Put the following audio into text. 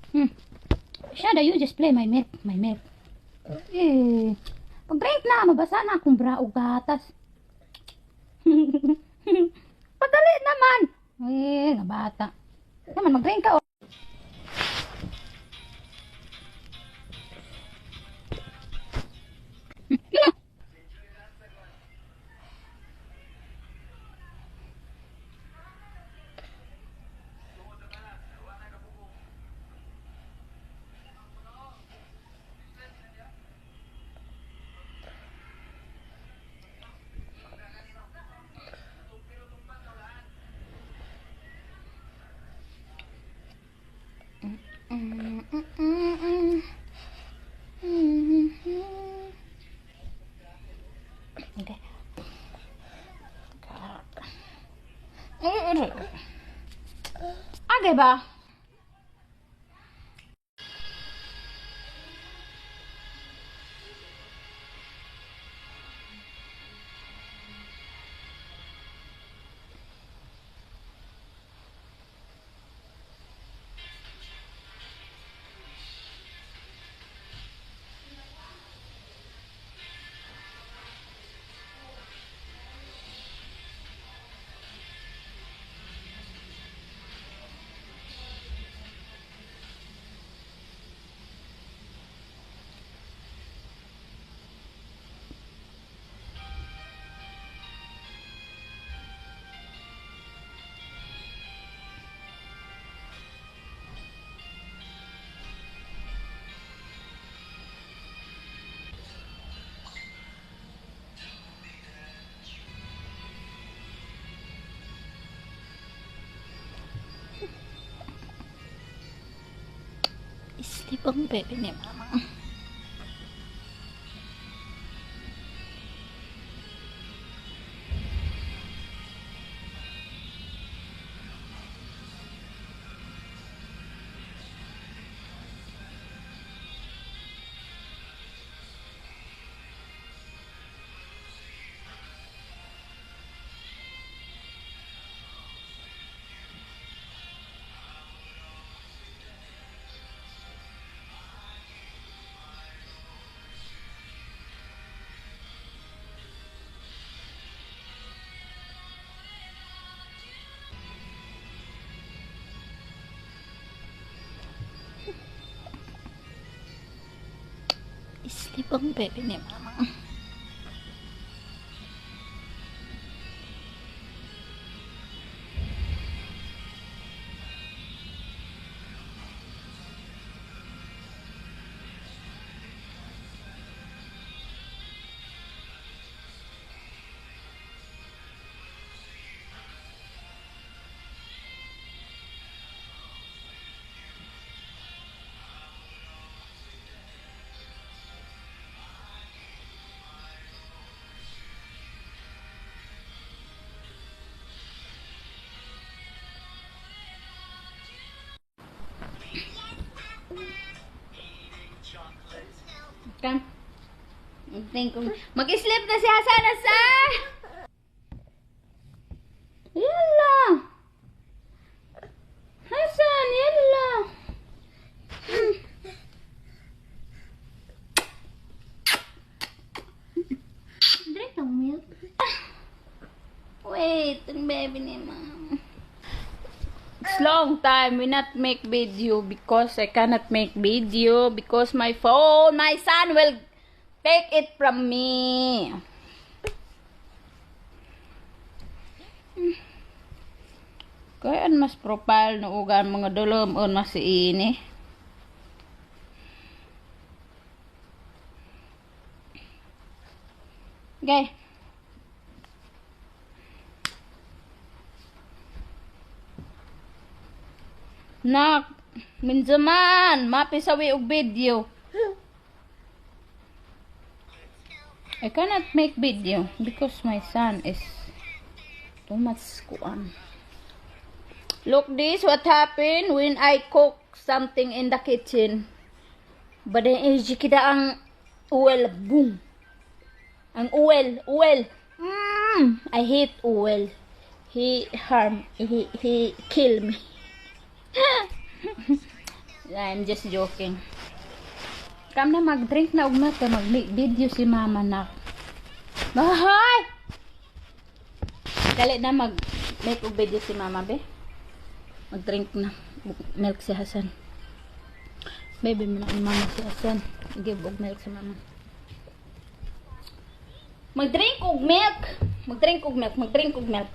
Siya daw, you just play my milk. Eh, pag-drink na, mabasa na akong bra o gatas. Padali naman. Eh, nga bata. Naman, mag-drink ka. Okay. Okay ba? Sleep ang baby ni mama. Sleep ang baby ni mama. Kan? Mag-sleep na si Hasan, Hasan! Yalla! Hasan, yalla! Drink ng milk. Wait, ang baby ni mama. It's long time we not make video because I cannot make video because my phone, my son will take it from me. Kaya mas profile na ugan mga dulom on mas ini. Okay. Nak, minzaman, mapisawi og video. I cannot make video because my son is too much kuan. Look this, what happened when I cook something in the kitchen. But then kita ang oil, boom. Ang oil. I hate oil. He kill me. I'm just joking. Kam na mag-drink na og milk kay mag-video si mama na. Bahay! Dali na mag-make og video si mama, be. Mag-drink na. Milk si Hasan. Baby mo na ni mama si Hasan. Give og milk si mama. Mag-drink og milk. Mag-drink og milk. Mag-drink og milk.